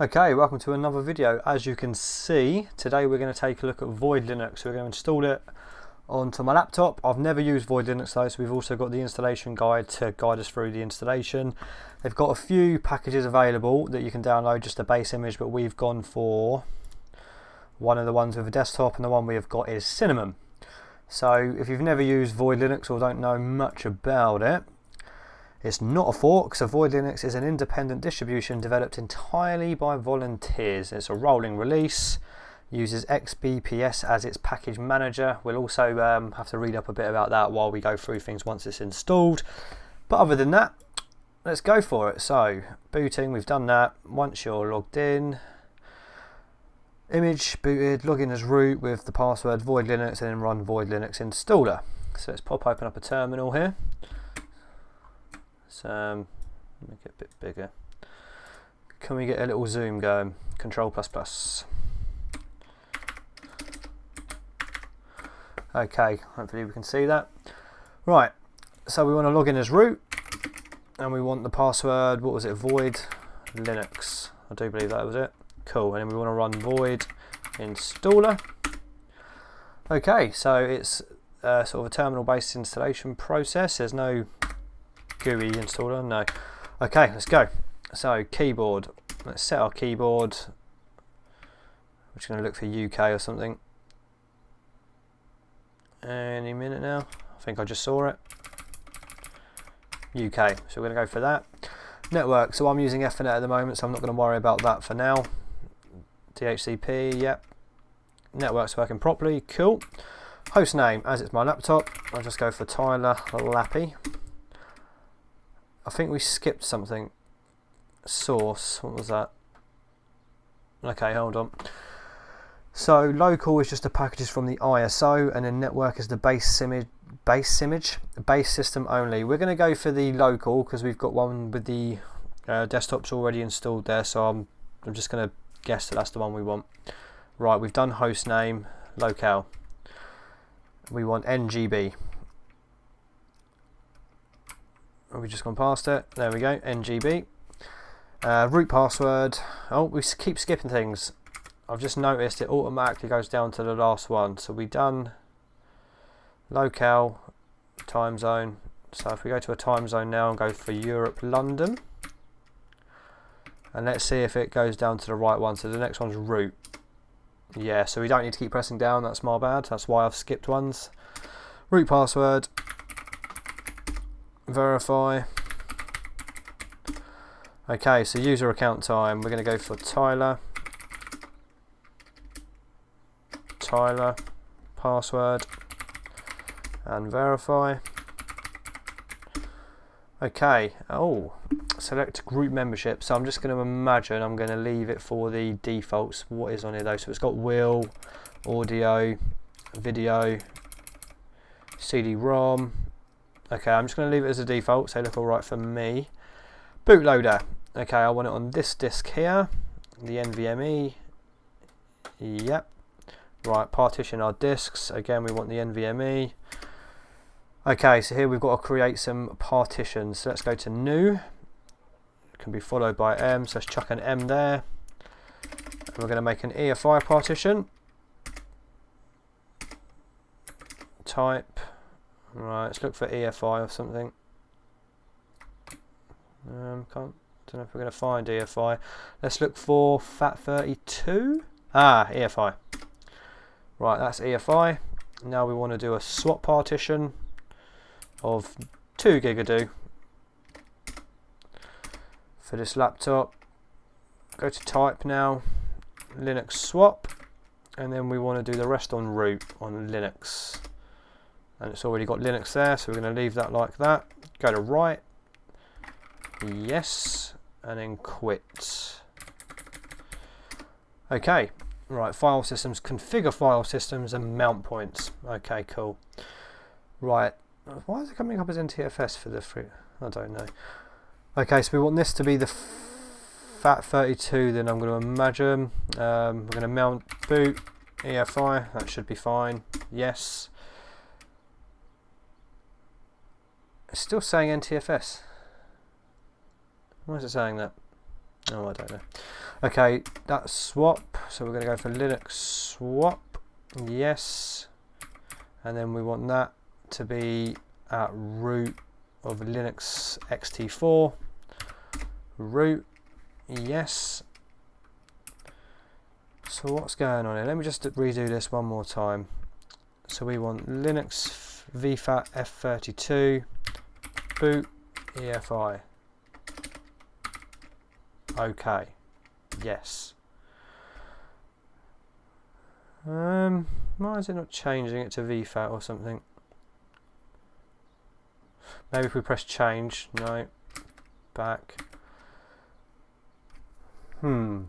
Okay, welcome to another video. As you can see, today we're going to take a look at Void Linux. We're going to install it onto my laptop. I've never used Void Linux though, so we've also got the installation guide to guide us through the installation. They've got a few packages available that you can download, just a base image, but we've gone for one of the ones with a desktop, and the one we have got is Cinnamon. So if you've never used Void Linux or don't know much about it, it's not a fork. So Void Linux is an independent distribution developed entirely by volunteers. It's a rolling release, uses XBPS as its package manager. We'll also have to read up a bit about that while we go through things once it's installed. But other than that, let's go for it. So booting, we've done that. Once you're logged in, image booted, log in as root with the password Void Linux, and then run Void Linux installer. So let's open up a terminal here. So make it a bit bigger. Can we get a little zoom going? Control ++. Okay, hopefully we can see that. Right, so we want to log in as root, and we want the password, what was it, Void Linux. I do believe that was it. Cool, and then we want to run Void installer. Okay, so it's sort of a terminal based installation process. There's no GUI installer, no. Okay, let's go. So keyboard, let's set our keyboard. We're just going to look for UK or something. Any minute now. I think I just saw it. UK, so we're going to go for that. Network, so I'm using Ethernet at the moment, so I'm not going to worry about that for now. DHCP, yep. Network's working properly, cool. Host name, as it's my laptop, I'll just go for Tyler Lappy. I think we skipped something. Source, what was that? Okay, hold on. So local is just the packages from the ISO, and then network is the base system only. We're going to go for the local because we've got one with the desktops already installed there, so I'm just going to guess that that's the one we want. Right, we've done host name, locale. We want NGB. Have we just gone past it? There we go, NGB. Root password. Oh, we keep skipping things. I've just noticed it automatically goes down to the last one. So we done locale, time zone. So if we go to a time zone now and go for Europe, London. And let's see if it goes down to the right one. So the next one's root. Yeah, so we don't need to keep pressing down. That's my bad. That's why I've skipped ones. Root password. Verify. Okay, so user account time, we're going to go for Tyler, password, and verify. Okay, oh, select group membership. So I'm just going to imagine I'm going to leave it for the defaults. What is on here though? So it's got wheel, audio, video, CD-ROM. Okay, I'm just going to leave it as a default, so look alright for me. Bootloader. Okay, I want it on this disk here. The NVMe. Yep. Right, partition our disks. Again, we want the NVMe. Okay, so here we've got to create some partitions. So let's go to new. It can be followed by M, so let's chuck an M there. And we're going to make an EFI partition. Type. Right, let's look for EFI or something. Don't know if we're going to find EFI. Let's look for FAT32. Ah, EFI. Right, that's EFI. Now we want to do a swap partition of 2 gigadoo for this laptop. Go to type now, Linux swap, and then we want to do the rest on root on Linux. And it's already got Linux there, so we're going to leave that like that. Go to write, yes, and then quit. Okay, right, file systems, configure file systems and mount points. Okay, cool. Right, why is it coming up as NTFS for the free? I don't know. Okay, so we want this to be the FAT32, then I'm going to imagine. We're going to mount boot, EFI, that should be fine, yes. It's still saying NTFS. Why is it saying that? Oh, I don't know. Okay, that's swap, so we're going to go for Linux swap, yes, and then we want that to be at root of Linux xt4, root, yes. So what's going on here? Let me just redo this one more time. So we want Linux vfat f32 boot EFI. Okay, yes. Why is it not changing it to vfat or something? Maybe if we press change, no, back. I'm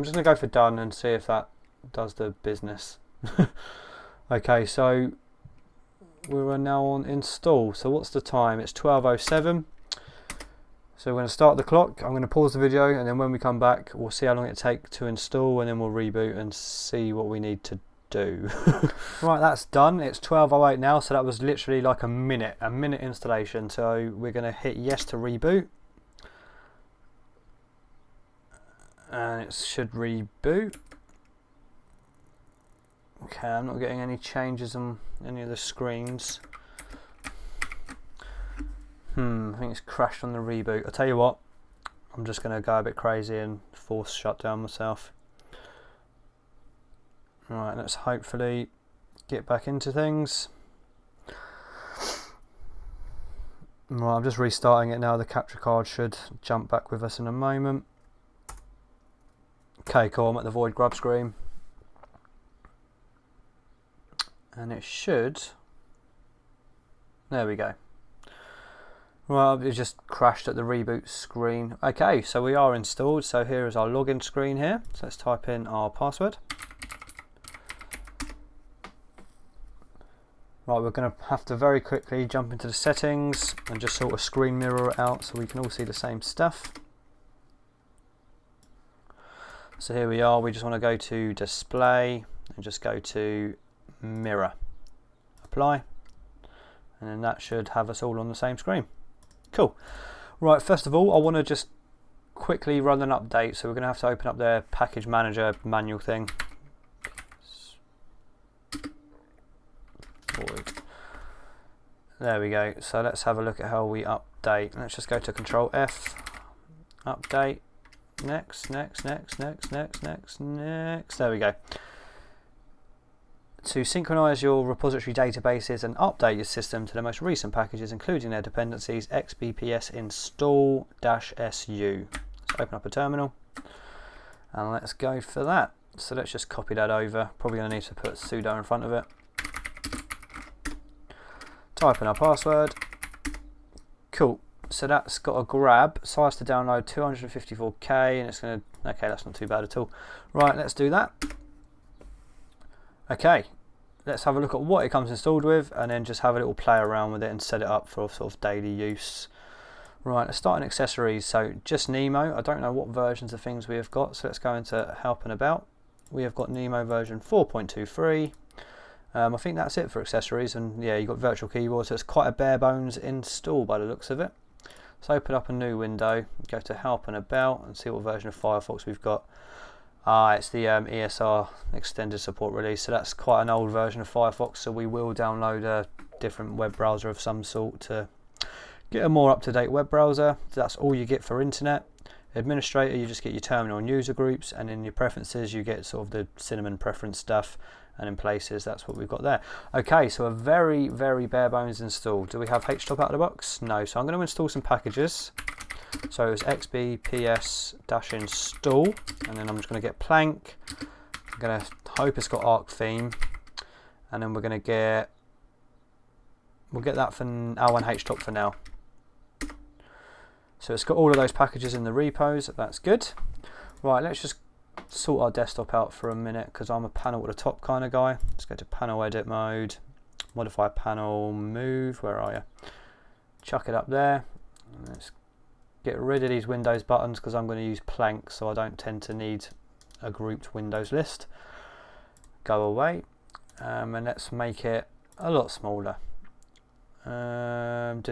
just going to go for done and see if that does the business. Okay, so we are now on install. So what's the time? It's 12:07. So we're going to start the clock. I'm going to pause the video, and then when we come back, we'll see how long it takes to install, and then we'll reboot and see what we need to do. Right, that's done. It's 12:08 now, so that was literally like a minute installation. So we're going to hit yes to reboot. And it should reboot. Okay, I'm not getting any changes on any of the screens. I think it's crashed on the reboot. I'll tell you what, I'm just going to go a bit crazy and force shut down myself. Right, let's hopefully get back into things. Right, I'm just restarting it now. The capture card should jump back with us in a moment. Okay, cool, I'm at the void grub screen. And it should, there we go. Well, it just crashed at the reboot screen. Okay, so we are installed. So here is our login screen here. So let's type in our password. Right, we're going to have to very quickly jump into the settings and just sort of screen mirror it out so we can all see the same stuff. So here we are. We just want to go to display and just go to mirror, apply, and then that should have us all on the same screen. Cool. Right, first of all, I want to just quickly run an update. So we're going to have to open up their package manager manual thing. There we go. So let's have a look at how we update. Let's just go to Control F, update, next. There we go. To synchronize your repository databases and update your system to the most recent packages, including their dependencies, xbps install-su. Let's open up a terminal and let's go for that. So let's just copy that over. Probably going to need to put sudo in front of it. Type in our password. Cool. So that's got a grab. Size to download 254K, and it's going to, okay, that's not too bad at all. Right, let's do that. Okay, let's have a look at what it comes installed with and then just have a little play around with it and set it up for sort of daily use. Right, let's start in accessories. So just Nemo. I don't know what versions of things we have got, so let's go into help and about. We have got Nemo version 4.23. I think that's it for accessories, and yeah, you've got virtual keyboard, so it's quite a bare bones install by the looks of it. So open up a new window, go to help and about and see what version of Firefox we've got. It's the ESR extended support release, so that's quite an old version of Firefox, so we will download a different web browser of some sort to get a more up-to-date web browser. So that's all you get for internet. Administrator, you just get your terminal and user groups, and in your preferences you get sort of the cinnamon preference stuff, and in places that's what we've got there. Okay, so a very bare bones install. Do we have htop out of the box? No, so I'm going to install some packages. So it's xbps-install, and then I'm just going to get plank. I'm going to hope it's got arc theme, and then we'll get that for L1 htop for now. So it's got all of those packages in the repos. That's good. Right, let's just sort our desktop out for a minute because I'm a panel at the top kind of guy. Let's go to panel edit mode, modify panel, move. Where are you? Chuck it up there. Let's get rid of these Windows buttons because I'm going to use plank, so I don't tend to need a grouped Windows list. Go away, and let's make it a lot smaller. Panel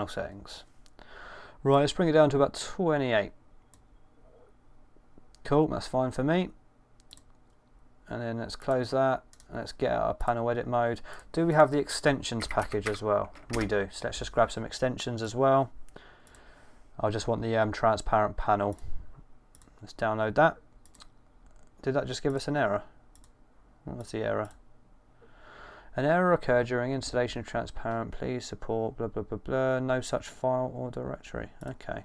settings. Right, let's bring it down to about 28. Cool, that's fine for me. And then let's close that. Let's get out of panel edit mode. Do we have the extensions package as well? We do. So let's just grab some extensions as well. I just want the transparent panel. Let's download that. Did that just give us an error? What was the error? An error occurred during installation of transparent. Please support blah blah blah blah. No such file or directory. Okay.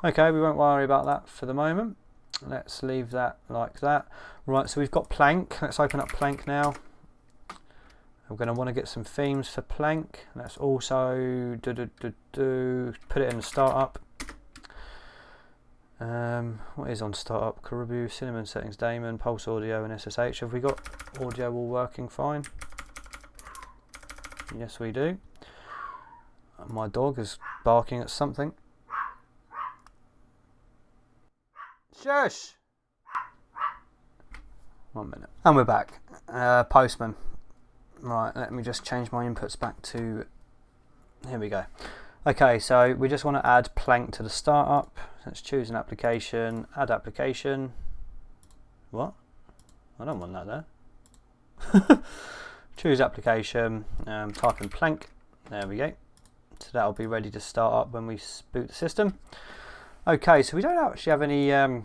Okay, we won't worry about that for the moment. Let's leave that like that. Right, so we've got Plank. Let's open up Plank now. We're going to want to get some themes for Plank. Let's also put it in the startup. What is on startup? Caribou, Cinnamon settings, Damon, Pulse Audio and SSH. Have we got audio all working fine? Yes, we do. My dog is barking at something. Shush! 1 minute. And we're back. Postman. Right, let me just change my inputs back to... Here we go. Okay, so we just want to add Plank to the startup. Let's choose an application, add application. What? I don't want that there. Choose application, type in Plank. There we go. So that'll be ready to start up when we boot the system. Okay, so we don't actually have any of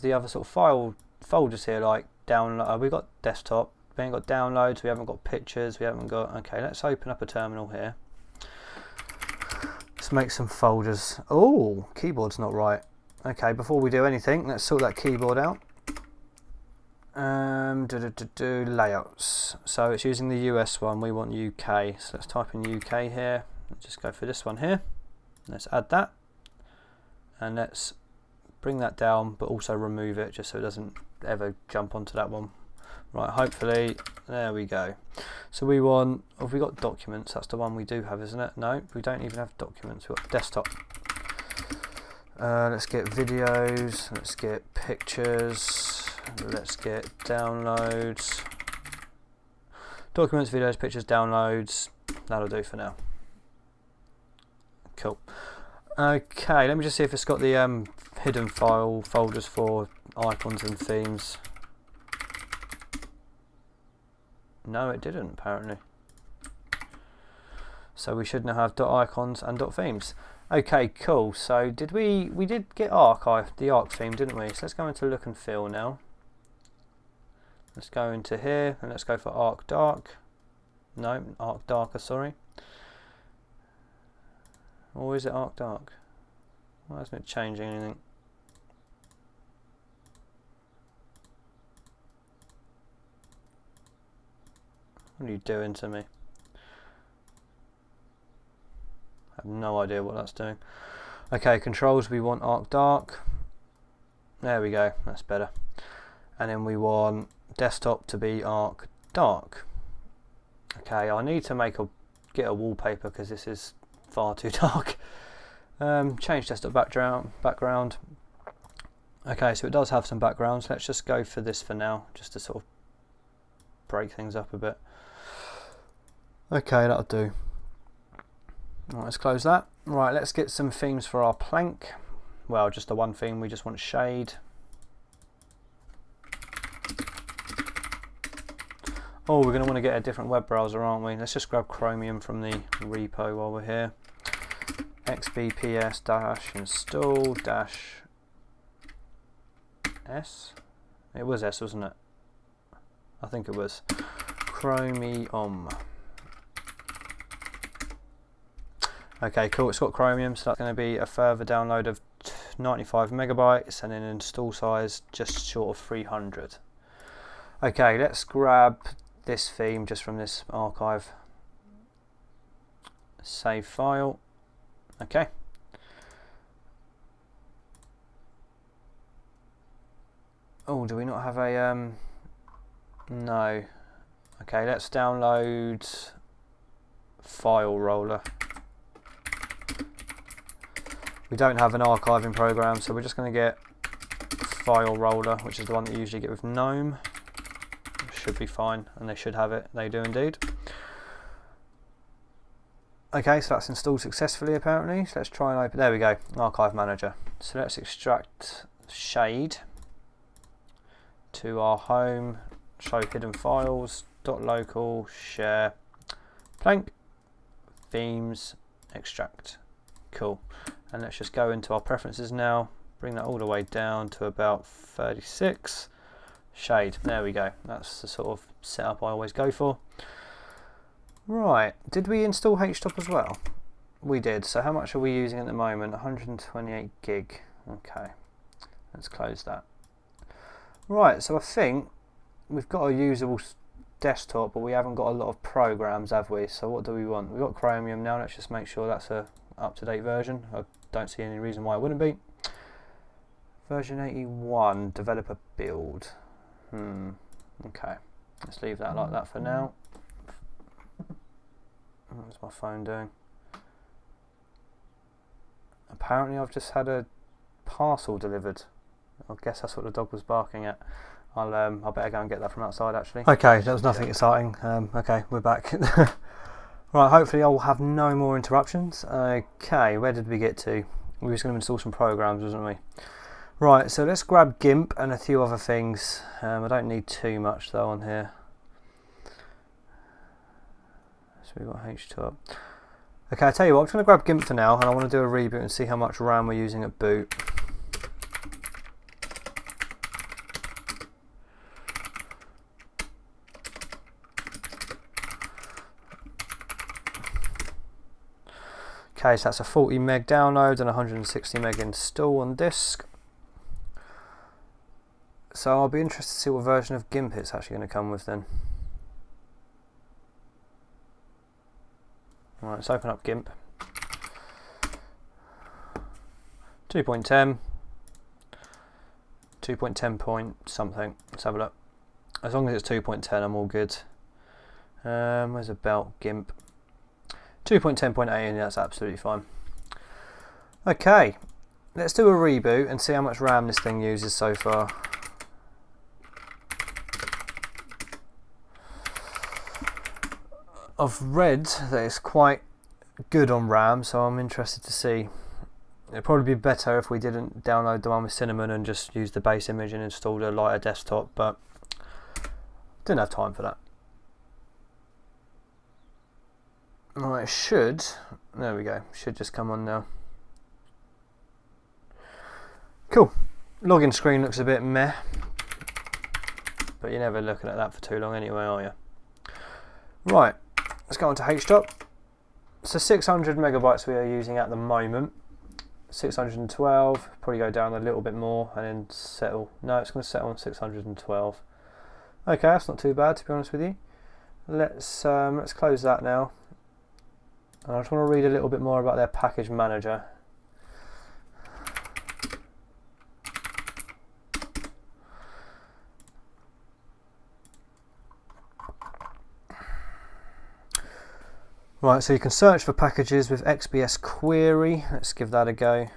the other sort of folders here, like download. We've got desktop, we ain't got downloads, we haven't got pictures, we haven't got. Okay, let's open up a terminal here. Let's make some folders. Oh, keyboard's not right. Okay, before we do anything, let's sort that keyboard out. Layouts. So it's using the US one. We want UK. So let's type in UK here. Let's just go for this one here. Let's add that. And let's bring that down, but also remove it just so it doesn't ever jump onto that one. Right, hopefully, there we go. So we want, have we got documents? That's the one we do have, isn't it? No, we don't even have documents. We've got desktop. Let's get videos, let's get pictures, let's get downloads. Documents, videos, pictures, downloads. That'll do for now. Cool. Okay, let me just see if it's got the hidden file folders for icons and themes. No, it didn't apparently. So we should now have .icons and .themes. Okay, cool. So did we did get the arc theme, didn't we? So let's go into look and feel now. Let's go into here and let's go for arc dark. No, arc darker, sorry. Or is it arc dark? Why isn't it changing anything? What are you doing to me? I have no idea what that's doing. Okay, controls, we want arc dark. There we go, that's better. And then we want desktop to be arc dark. Okay, I need to get a wallpaper because this is far too dark. Change desktop background. Okay, so it does have some backgrounds. Let's just go for this for now, just to sort of break things up a bit. Okay, that'll do. Right, let's close that. Right, let's get some themes for our Plank. Well, just the one theme, we just want shade. Oh, we're going to want to get a different web browser, aren't we? Let's just grab Chromium from the repo while we're here. xbps-install-s. It was S, wasn't it? I think it was. Chromium. Okay, cool, it's got Chromium, so that's going to be a further download of 95 megabytes and an install size just short of 300. Okay, let's grab this theme just from this archive. Save file. Okay. Oh, do we not have a no. Okay, let's download file roller. We don't have an archiving program, so we're just going to get file roller, which is the one that you usually get with GNOME. Should be fine, and they should have it. They do indeed. Okay, so that's installed successfully apparently. So let's try and open. There we go, Archive Manager. So let's extract shade. to our home, show hidden files, .local, share, blank, themes, extract. Cool. And let's just go into our preferences now, bring that all the way down to about 36. Shade, there we go. That's the sort of setup I always go for. Right, did we install HTOP as well? We did. So how much are we using at the moment? 128 gig. Okay, let's close that. Right, so I think we've got a usable desktop, but we haven't got a lot of programs, have we? So what do we want? We've got Chromium now. Let's just make sure that's a up-to-date version. I don't see any reason why it wouldn't be. Version 81, developer build. Okay, let's leave that like that for now. What's my phone doing? Apparently I've just had a parcel delivered. I guess that's what the dog was barking at. I better go and get that from outside actually. Okay, that was nothing exciting. Okay, we're back. Right, hopefully I'll have no more interruptions. Okay, where did we get to? We were just going to install some programs, wasn't we? Right, so let's grab GIMP and a few other things. I don't need too much though on here. So we've got HTOP. Okay, I'll tell you what, I'm just going to grab GIMP for now and I want to do a reboot and see how much RAM we're using at boot. Okay, so that's a 40 meg download and 160 meg install on disk. So I'll be interested to see what version of GIMP it's actually going to come with then. Right, let's open up GIMP. 2.10, 2.10 point something. Let's have a look. As long as it's 2.10, I'm all good. Where's about GIMP? 2.10.8, and that's absolutely fine. Okay, let's do a reboot and see how much RAM this thing uses so far. I've read that it's quite good on RAM, so I'm interested to see. It'd probably be better if we didn't download the one with Cinnamon and just use the base image and installed a lighter desktop, but didn't have time for that. Right, it should, there we go, should just come on now. Cool, login screen looks a bit meh, but you're never looking at that for too long anyway, are you? Right, let's go on to HTOP. So 600 megabytes we are using at the moment. 612, probably go down a little bit more and then settle. No, it's going to settle on 612. Okay, that's not too bad to be honest with you. Let's close that now. And I just want to read a little bit more about their package manager. Right, so you can search for packages with XBS query. Let's give that a go.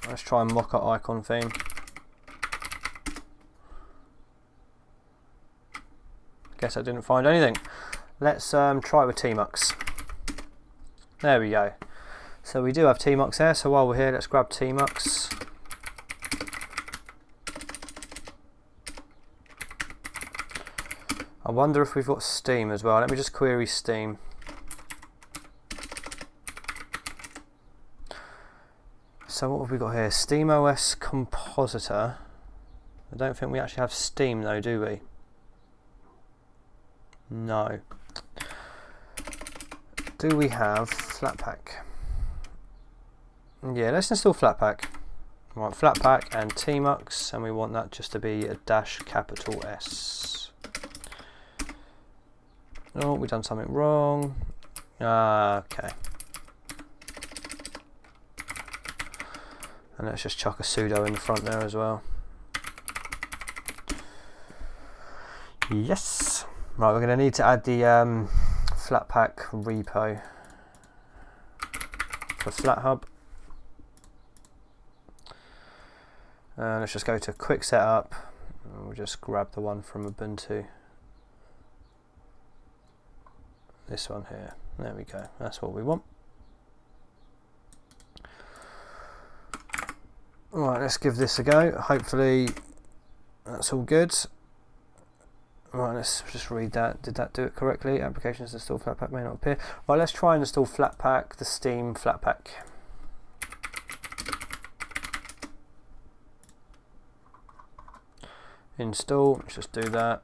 Let's try and mock up icon theme. Guess I didn't find anything. Let's try it with Tmux. There we go. So we do have Tmux there, so while we're here, let's grab Tmux. I wonder if we've got Steam as well. Let me just query Steam. So what have we got here? SteamOS Compositor. I don't think we actually have Steam though, do we? No. Do we have Flatpak? Yeah, let's install Flatpak. Right, Flatpak and Tmux, and we want that just to be a -S. Oh, we've done something wrong. Okay. And let's just chuck a sudo in the front there as well. Yes. Right, we're going to need to add the Flatpak repo for FlatHub. Let's just go to quick setup. We'll just grab the one from Ubuntu. This one here. There we go. That's what we want. Right, let's give this a go. Hopefully that's all good. Right, let's just read that. Did that do it correctly? Applications to install Flatpak may not appear. Right, let's try and install Flatpak, the Steam Flatpak. Install, let's just do that.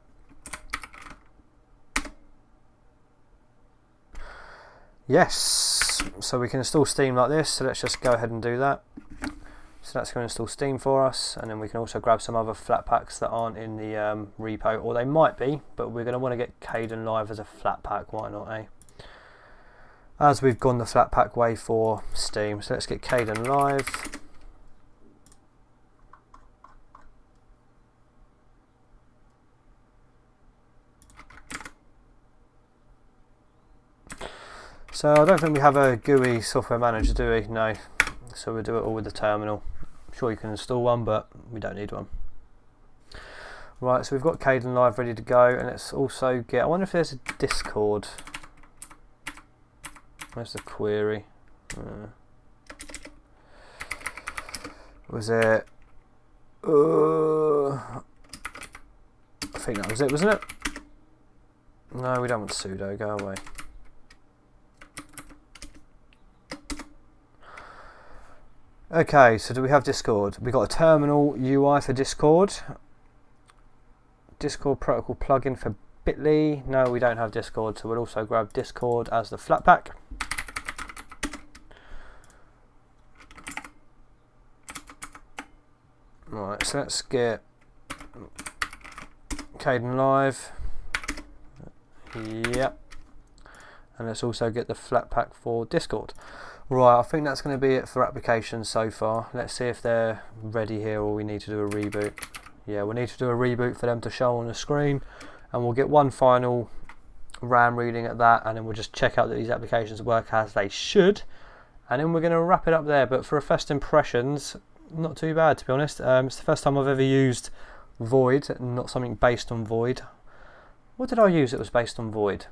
Yes, so we can install Steam like this, so let's just go ahead and do that. So that's going to install Steam for us, and then we can also grab some other Flatpaks that aren't in the repo, or they might be, but we're going to want to get Kdenlive as a Flatpak, why not, eh? As we've gone the Flatpak way for Steam, so let's get Kdenlive. So I don't think we have a GUI software manager, do we? No. So we'll do it all with the terminal. I'm sure you can install one, but we don't need one. Right, so we've got Kdenlive ready to go, and let's also get, I wonder if there's a Discord. Where's the query? Was it? I think that was it, wasn't it? No, we don't want sudo, go away. Okay, so do we have Discord? We've got a terminal UI for Discord. Discord protocol plugin for Bitly. No, we don't have Discord, so we'll also grab Discord as the Flatpak. Right, so let's get Kdenlive. Yep. And let's also get the Flatpak for Discord. Right, I think that's going to be it for applications so far. Let's see if they're ready here, or we need to do a reboot. Yeah, we'll need to do a reboot for them to show on the screen, and we'll get one final RAM reading at that, and then we'll just check out that these applications work as they should, and then we're going to wrap it up there. But for a first impressions, not too bad, to be honest. It's the first time I've ever used Void, not something based on Void. What did I use that was based on Void?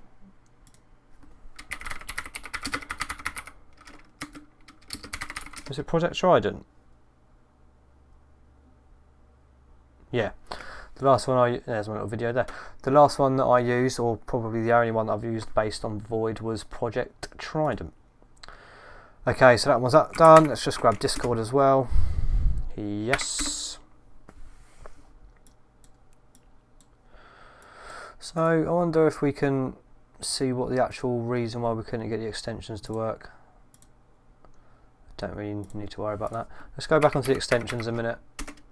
Was it Project Trident? Yeah, the last one there's my little video there. The last one that I used, or probably the only one that I've used based on Void, was Project Trident. Okay, so that one's done. Let's just grab Discord as well. Yes. So I wonder if we can see what the actual reason why we couldn't get the extensions to work. Don't really need to worry about that. Let's go back onto the extensions a minute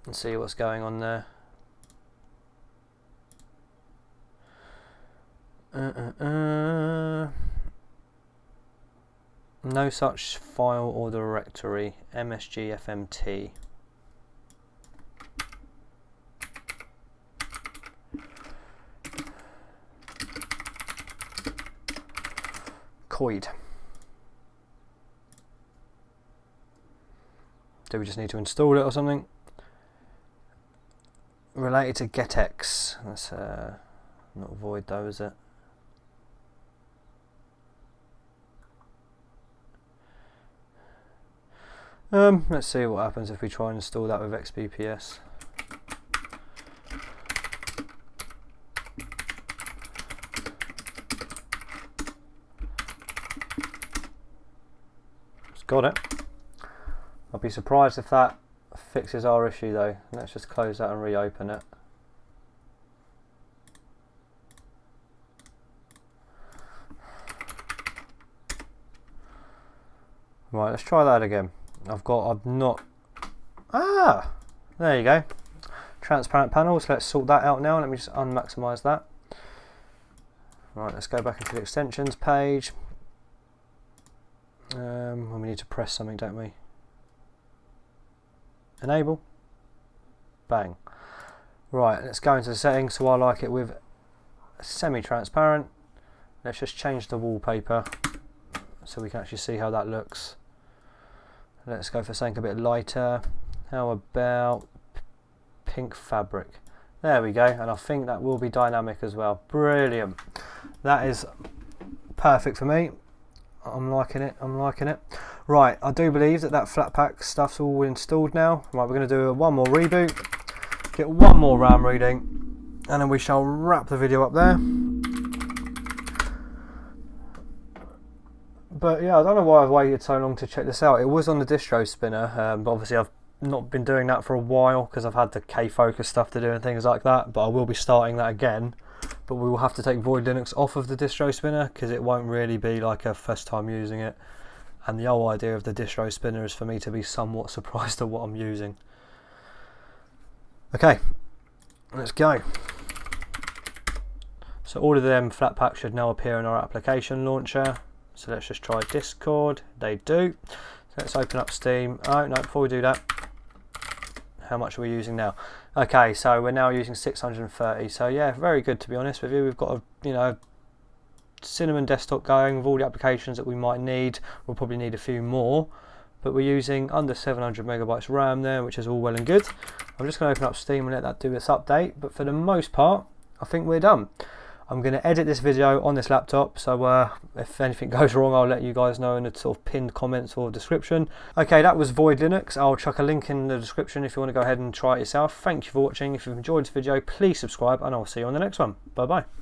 and see what's going on there. No such file or directory. MSGFMT. Coid. Do we just need to install it or something? Related to getx. That's not Void though, is it? Let's see what happens if we try and install that with XBPS. It's got it. I'll be surprised if that fixes our issue though. Let's just close that and reopen it. Right, let's try that again. I've not. Ah! There you go. Transparent panels. Let's sort that out now. Let me just unmaximize that. Right, let's go back into the extensions page. Well, we need to press something, don't we? Enable. Bang. Right, let's go into the settings. So I like it with semi-transparent. Let's just change the wallpaper so we can actually see how that looks. Let's go for something a bit lighter. How about pink fabric? There we go, and I think that will be dynamic as well. Brilliant. That is perfect for me. I'm liking it. I'm liking it. Right, I do believe that Flatpak stuff's all installed now. Right, we're going to do one more reboot, get one more RAM reading, and then we shall wrap the video up there. But yeah, I don't know why I've waited so long to check this out. It was on the distro spinner, but obviously I've not been doing that for a while because I've had the K-Focus stuff to do and things like that, but I will be starting that again. But we will have to take Void Linux off of the distro spinner because it won't really be like a first time using it. And the whole idea of the distro spinner is for me to be somewhat surprised at what I'm using. Okay, let's go. So all of them Flatpak should now appear in our application launcher. So let's just try Discord. They do. So let's open up Steam. Oh no, before we do that, how much are we using now? Okay, so we're now using 630. So yeah, very good to be honest with you. We've got a cinnamon desktop going with all the applications that we might need. We'll probably need a few more, but we're using under 700 megabytes RAM there, which is all well and good. I'm just going to open up Steam and let that do its update, but for the most part I think we're done. I'm going to edit this video on this laptop, so if anything goes wrong I'll let you guys know in the sort of pinned comments or description. Okay, that was Void Linux. I'll chuck a link in the description if you want to go ahead and try it yourself. Thank you for watching. If you've enjoyed this video, please subscribe and I'll see you on the next one. Bye bye.